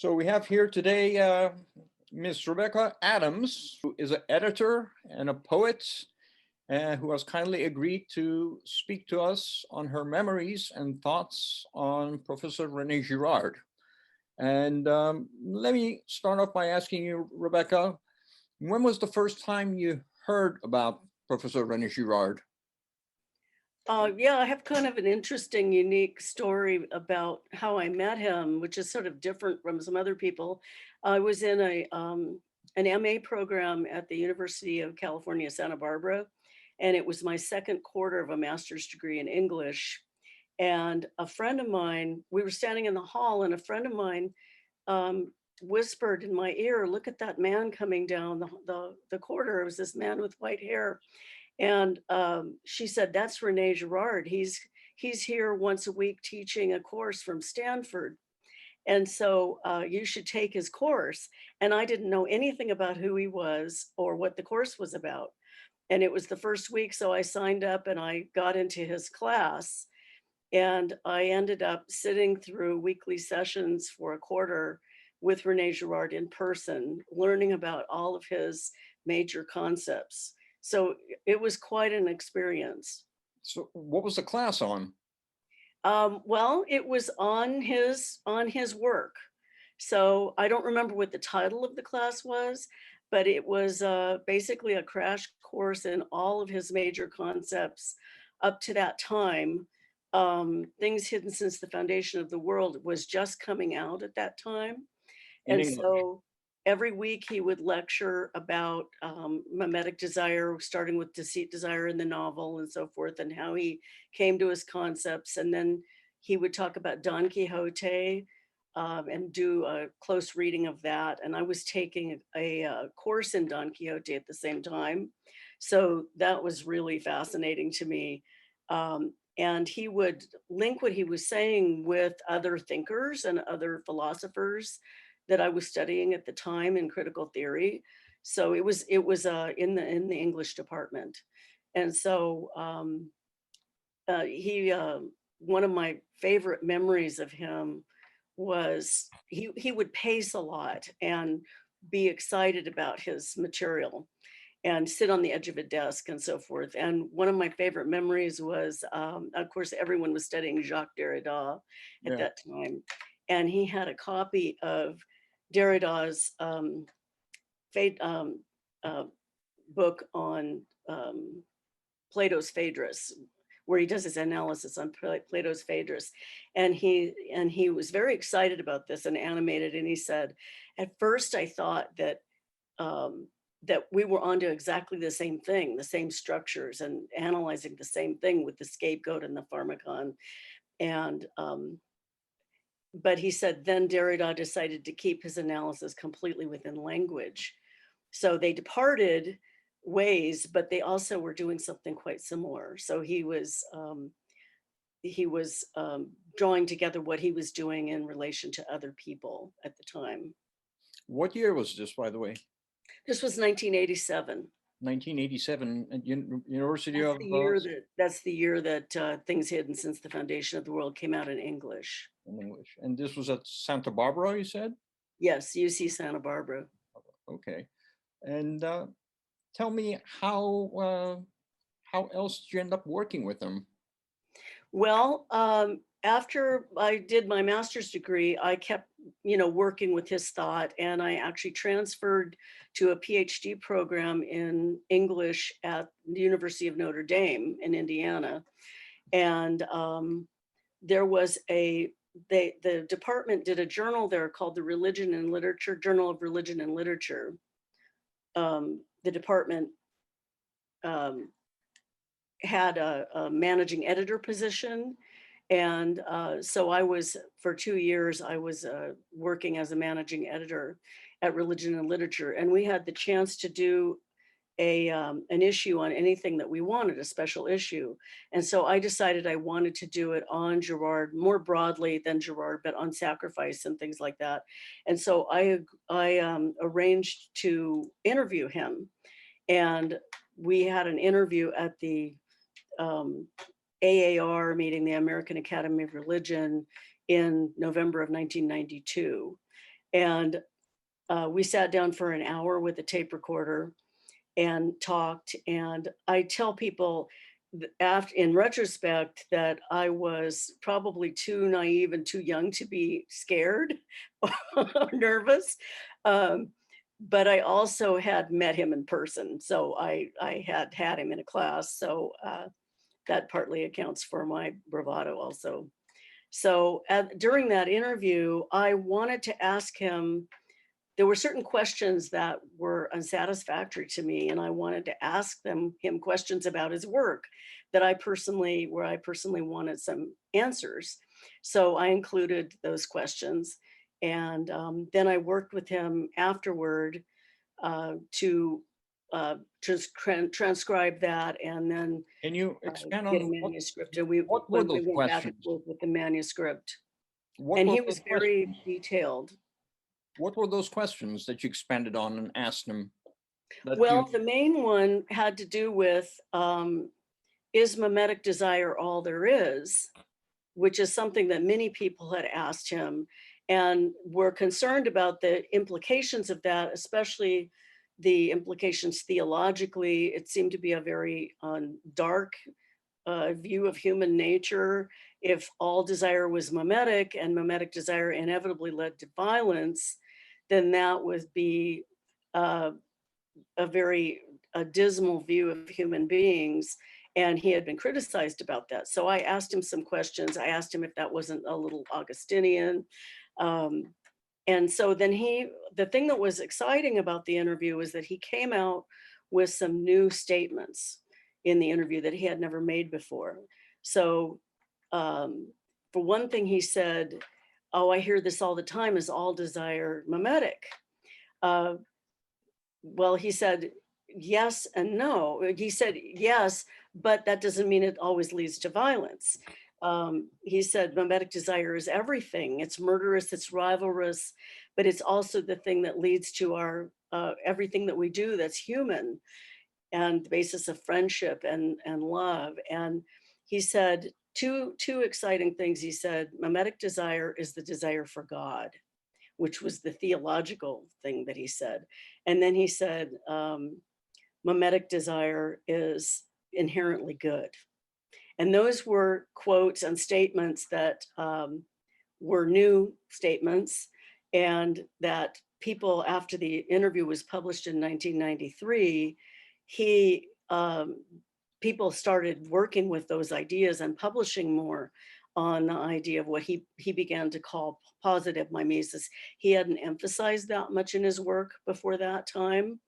So we have here today Miss Rebecca Adams, who is an editor and a poet, who has kindly agreed to speak to us on her memories and thoughts on Professor René Girard. And let me start off by asking you, Rebecca, when was the first time you heard about Professor René Girard? Yeah, I have kind of an interesting, unique story about how I met him, which is sort of different from some other people. I was in an MA program at the University of California, Santa Barbara, and it was my second quarter of a master's degree in English. And a friend of mine, we were standing in the hall, and a friend of mine um, whispered in my ear, "Look at that man coming down the corridor." It was this man with white hair. And she said, "That's René Girard. He's here once a week teaching a course from Stanford. And so you should take his course." And I didn't know anything about who he was or what the course was about. And it was the first week, so I signed up and I got into his class. And I ended up sitting through weekly sessions for a quarter with René Girard in person, learning about all of his major concepts. So it was quite an experience. So what was the class on? Well, it was on his work. So I don't remember what the title of the class was, but it was basically a crash course in all of his major concepts up to that time. Things Hidden Since the Foundation of the World was just coming out at that time. In And English? so every week he would lecture about mimetic desire, starting with deceit, desire in the novel and so forth, and how he came to his concepts. And then he would talk about Don Quixote and do a close reading of that. And I was taking a course in Don Quixote at the same time. So that was really fascinating to me. And he would link what he was saying with other thinkers and other philosophers that I was studying at the time in critical theory. So it was in the English department. And so he one of my favorite memories of him was he would pace a lot and be excited about his material and sit on the edge of a desk and so forth. And one of my favorite memories was, of course, everyone was studying Jacques Derrida at Yeah. that time. And he had a copy of Derrida's fate, book on Plato's Phaedrus, where he does his analysis on Plato's Phaedrus. And he was very excited about this and animated. And he said, "At first I thought that that we were onto exactly the same thing, the same structures, and analyzing the same thing with the scapegoat and the pharmacon." And but he said then Derrida decided to keep his analysis completely within language. So they departed ways, but they also were doing something quite similar. So he was drawing together what he was doing in relation to other people at the time. What year was this, by the way? This was 1987. 1987 at University That's of the year that Things Hidden Since the Foundation of the World came out in English. in English. And this was at Santa Barbara, you said? Yes, UC Santa Barbara. Okay. And tell me how else did you end up working with them? Well, after I did my master's degree, I kept, working with his thought, and I actually transferred to a PhD program in English at the University of Notre Dame in Indiana. And there was the department did a journal there called the Religion and Literature, Journal of Religion and Literature. The department had a managing editor position. And so for 2 years, I was working as a managing editor at Religion and Literature. And we had the chance to do an issue on anything that we wanted, a special issue. And so I decided I wanted to do it on Girard, more broadly than Girard, but on sacrifice and things like that. And so I arranged to interview him. And we had an interview at the AAR meeting, the American Academy of Religion, in November of 1992. And we sat down for an hour with a tape recorder and talked. And I tell people after, in retrospect, that I was probably too naive and too young to be scared or nervous. Um, but I also had met him in person. So I had him in a class. So that partly accounts for my bravado also. So during that interview, I wanted to ask him, there were certain questions that were unsatisfactory to me, and I wanted to ask him questions about his work that where I personally wanted some answers. So I included those questions, and then I worked with him afterward to transcribe that, and then Can you expand get a on manuscript. And what were when we those went back and questions? forth with the manuscript, What and were he those was very questions? detailed. What were those questions that you expanded on and asked him that you? Well, the main one had to do with, is mimetic desire all there is? Which is something that many people had asked him and were concerned about the implications of that, especially the implications theologically. It seemed to be a very dark view of human nature. If all desire was mimetic and mimetic desire inevitably led to violence, then that would be uh, a very dismal view of human beings. And he had been criticized about that. So I asked him some questions. I asked him if that wasn't a little Augustinian. Um, and so then the thing that was exciting about the interview was that he came out with some new statements in the interview that he had never made before. So for one thing, he said, "Oh, I hear this all the time, is all desire mimetic?" Uh, well, he said, yes and no. He said, yes, but that doesn't mean it always leads to violence. He said, mimetic desire is everything. It's murderous, it's rivalrous, but it's also the thing that leads to our everything that we do that's human and the basis of friendship and love. And he said two exciting things. He said, mimetic desire is the desire for God, which was the theological thing that he said. And then he said, mimetic desire is inherently good. And those were quotes and statements that were new statements, and that people, after the interview was published in 1993, he people started working with those ideas and publishing more on the idea of what he began to call positive mimesis. He hadn't emphasized that much in his work before that time.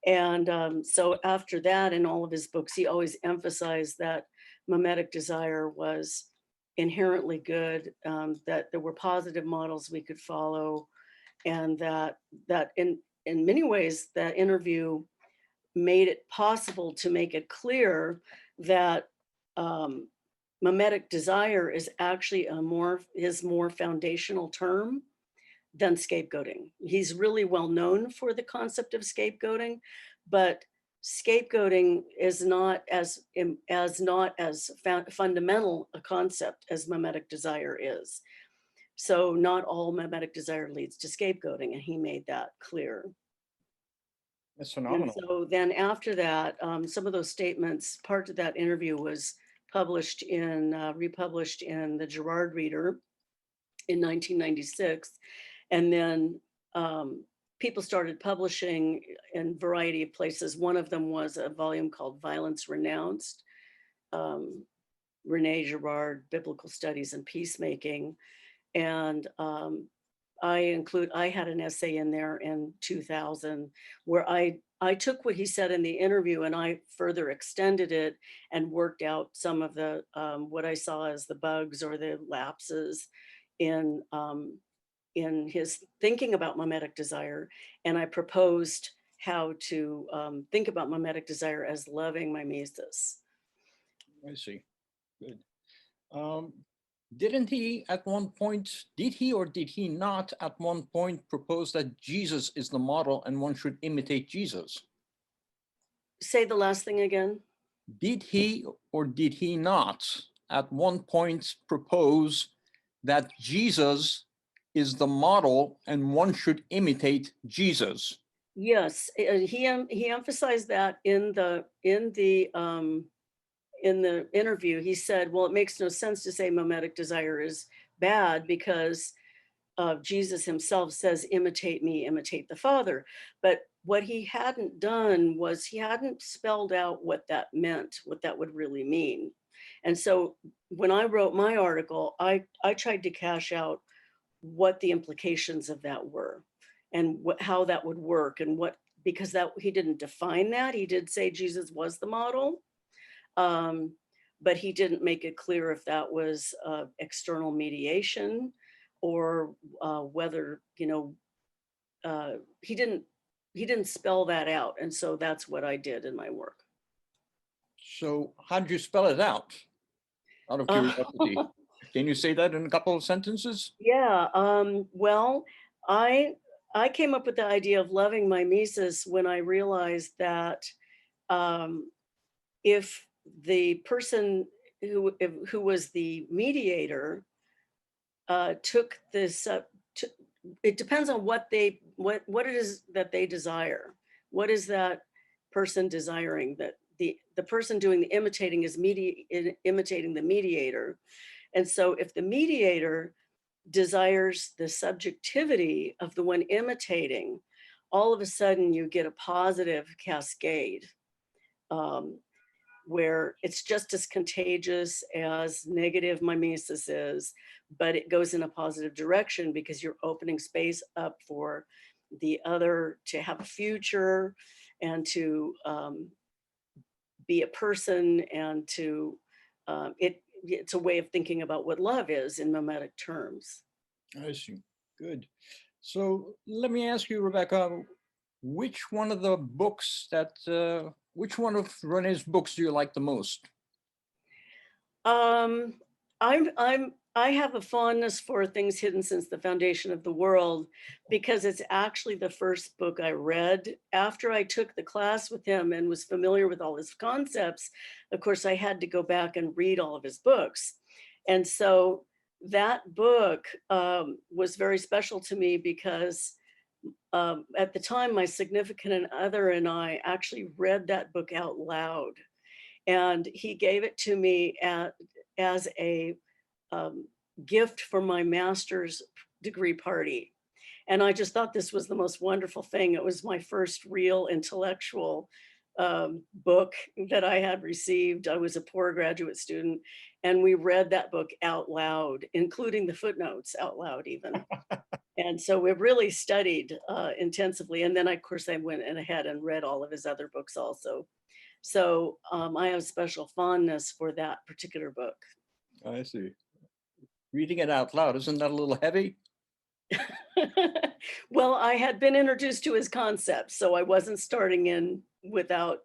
And so after that, in all of his books, he always emphasized that mimetic desire was inherently good, that there were positive models we could follow, and that in many ways that interview made it possible to make it clear that mimetic desire is actually his more foundational term than scapegoating. He's really well known for the concept of scapegoating, but scapegoating is not as fundamental a concept as mimetic desire is. So not all mimetic desire leads to scapegoating, and he made that clear. That's And phenomenal. so then after that, some of those statements, part of that interview was republished in the Girard Reader in 1996. And then people started publishing in a variety of places. One of them was a volume called Violence Renounced, René Girard, Biblical Studies and Peacemaking. And I had an essay in there in 2000 where I took what he said in the interview and I further extended it and worked out some of the what I saw as the bugs or the lapses in his thinking about mimetic desire. And I proposed how to think about mimetic desire as loving mimesis. I see. Good. Didn't he at one point, did he or did he not at one point propose that Jesus is the model and one should imitate Jesus? Say the last thing again. Did he or did he not at one point propose that Jesus is the model and one should imitate Jesus. Yes, he emphasized that in the interview. He said, well, it makes no sense to say mimetic desire is bad because Jesus himself says, imitate me, imitate the Father. But what he hadn't done was he hadn't spelled out what that meant, what that would really mean. And so when I wrote my article, I tried to cash out what the implications of that were and how that would work and what, because that he didn't define that. He did say Jesus was the model, but he didn't make it clear if that was external mediation or whether, he didn't spell that out. And so that's what I did in my work. So how did you spell it out of curiosity? Can you say that in a couple of sentences? Yeah, well, I came up with the idea of loving mimesis when I realized that if the person who was the mediator took this it depends on what it is that they desire. What is that person desiring? That the person doing the imitating is imitating the mediator. And so if the mediator desires the subjectivity of the one imitating, all of a sudden you get a positive cascade where it's just as contagious as negative mimesis is, but it goes in a positive direction because you're opening space up for the other to have a future and to be a person and to, it's a way of thinking about what love is in mimetic terms. I see. Good. So let me ask you, Rebecca, which one of the books which one of René's books do you like the most? I have a fondness for Things Hidden Since the Foundation of the World because it's actually the first book I read after I took the class with him and was familiar with all his concepts. Of course, I had to go back and read all of his books. And so that book was very special to me because at the time, my significant other and I actually read that book out loud. And he gave it to me as a gift for my master's degree party. And I just thought this was the most wonderful thing. It was my first real intellectual book that I had received. I was a poor graduate student, and we read that book out loud, including the footnotes out loud even. And so we really studied intensively. And then, of course, I went ahead and read all of his other books also. So I have special fondness for that particular book. I see. Reading it out loud, isn't that a little heavy? Well, I had been introduced to his concepts, so I wasn't starting in without,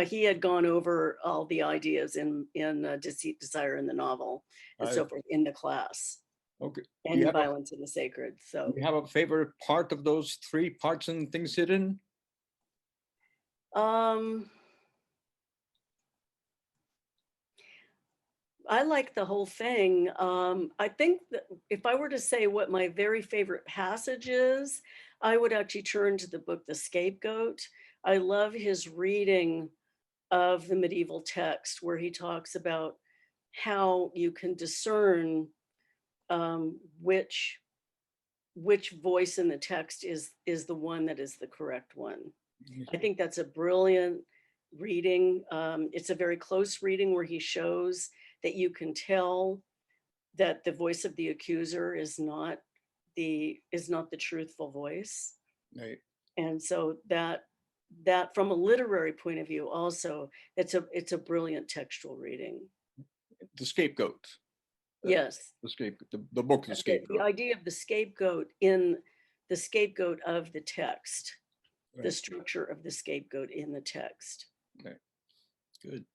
he had gone over all the ideas in Deceit, Desire in the novel and so forth in the class. Okay. And in Violence in the Sacred. So do you have a favorite part of those three parts in Things Hidden? I like the whole thing. I think that if I were to say what my very favorite passage is, I would actually turn to the book, The Scapegoat. I love his reading of the medieval text where he talks about how you can discern which voice in the text is the one that is the correct one. I think that's a brilliant reading. It's a very close reading where he shows that you can tell that the voice of the accuser is not the truthful voice. Right. And so that from a literary point of view also, it's a brilliant textual reading. The Scapegoat. Yes. The book, The Scapegoat. The idea of the scapegoat in the scapegoat of the text, right. The structure of the scapegoat in the text. Okay, good.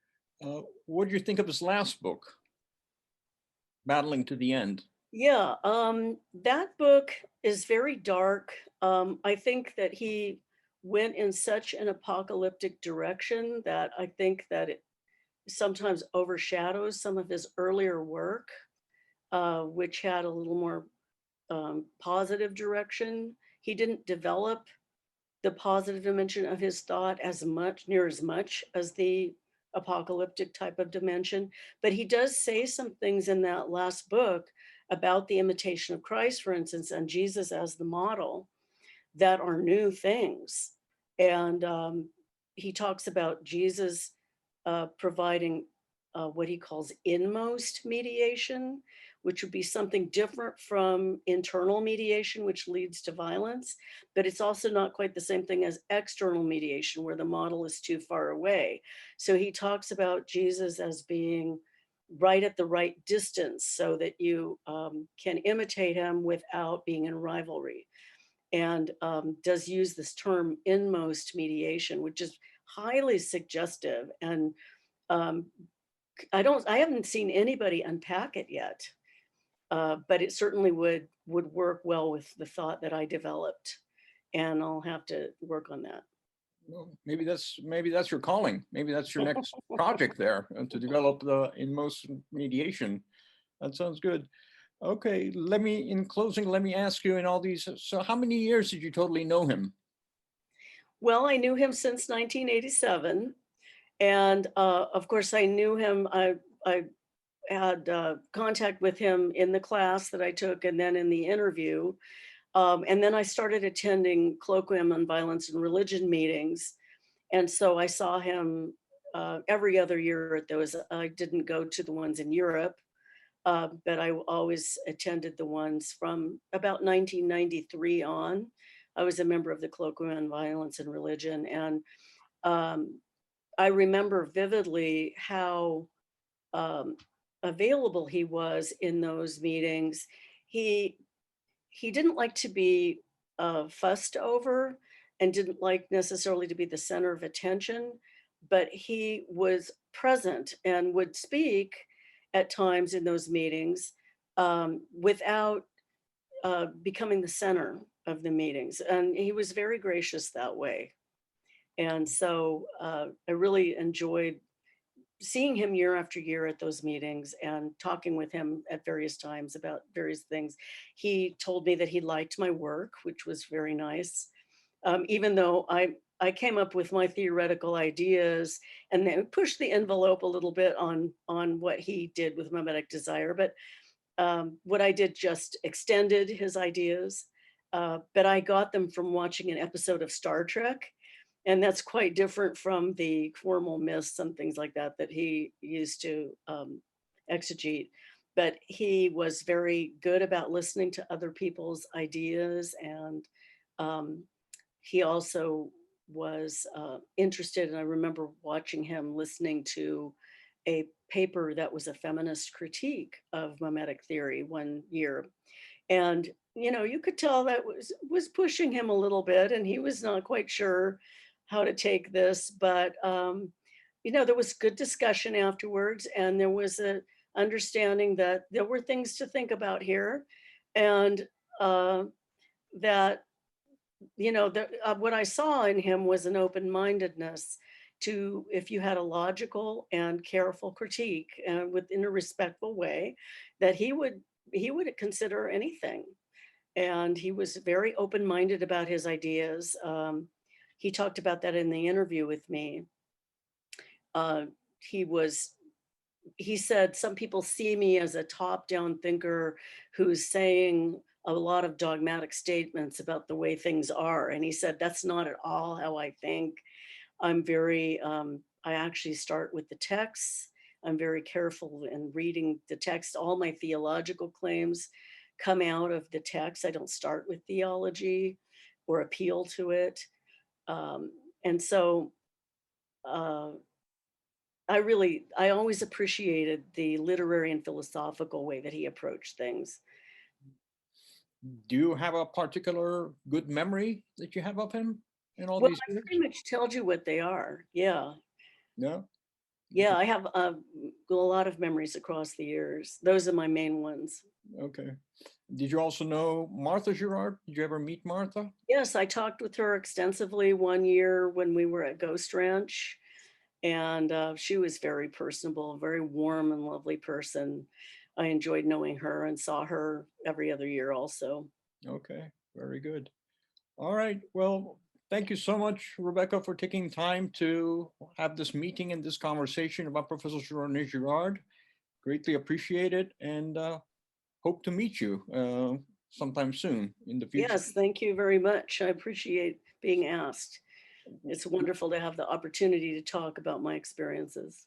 What did you think of his last book, Battling to the End? Yeah, that book is very dark. I think that he went in such an apocalyptic direction that I think that it sometimes overshadows some of his earlier work, which had a little more positive direction. He didn't develop the positive dimension of his thought near as much as the apocalyptic type of dimension. But he does say some things in that last book about the imitation of Christ, for instance, and Jesus as the model that are new things. And he talks about Jesus providing what he calls inmost mediation, which would be something different from internal mediation, which leads to violence. But it's also not quite the same thing as external mediation, where the model is too far away. So he talks about Jesus as being right at the right distance so that you can imitate him without being in rivalry. And does use this term inmost mediation, which is highly suggestive. And um, I haven't seen anybody unpack it yet, but it certainly would work well with the thought that I developed, and I'll have to work on that. Well, maybe that's your calling. Maybe that's your next project there, to develop the inmost mediation. That sounds good. Okay, in closing, let me ask you in all these, so how many years did you totally know him? Well, I knew him since 1987. And of course, I knew him. I had contact with him in the class that I took and then in the interview. And then I started attending colloquium on violence and religion meetings. And so I saw him every other year at those. I didn't go to the ones in Europe, but I always attended the ones from about 1993 on. I was a member of the colloquium on violence and religion. And um, I remember vividly how available he was in those meetings. He didn't like to be fussed over and didn't like necessarily to be the center of attention, but he was present and would speak at times in those meetings without becoming the center of the meetings. And he was very gracious that way. And so I really enjoyed seeing him year after year at those meetings and talking with him at various times about various things. He told me that he liked my work, which was very nice. Even though I came up with my theoretical ideas and then pushed the envelope a little bit on what he did with mimetic desire. But what I did just extended his ideas. But I got them from watching an episode of Star Trek. And that's quite different from the formal myths and things like that that he used to exegete. But he was very good about listening to other people's ideas. And he also was interested. And I remember watching him listening to a paper that was a feminist critique of mimetic theory one year. And, you know, you could tell that was pushing him a little bit, and he was not quite sure how to take this, but you know, there was good discussion afterwards, and there was an understanding that there were things to think about here, and that, you know, what I saw in him was an open-mindedness to, if you had a logical and careful critique within a respectful way, that he would consider anything. And he was very open-minded about his ideas. He talked about that in the interview with me. He said, some people see me as a top-down thinker who's saying a lot of dogmatic statements about the way things are. And he said, that's not at all how I think. I'm very, I actually start with the texts. I'm very careful in reading the text. All my theological claims come out of the text. I don't start with theology or appeal to it. And so I always appreciated the literary and philosophical way that he approached things. Do you have a particular good memory that you have of him in all Well, these I years? pretty much told you what they are. Yeah. No? Yeah, I have a lot of memories across the years. Those are my main ones. Okay. Did you also know Martha Girard? Did you ever meet Martha? Yes, I talked with her extensively one year when we were at Ghost Ranch, and she was very personable, very warm and lovely person. I enjoyed knowing her and saw her every other year also. Okay, very good. All right. Well, thank you so much, Rebecca, for taking time to have this meeting and this conversation about Professor René Girard. Greatly appreciate it, and hope to meet you sometime soon in the future. Yes, thank you very much. I appreciate being asked. It's wonderful to have the opportunity to talk about my experiences.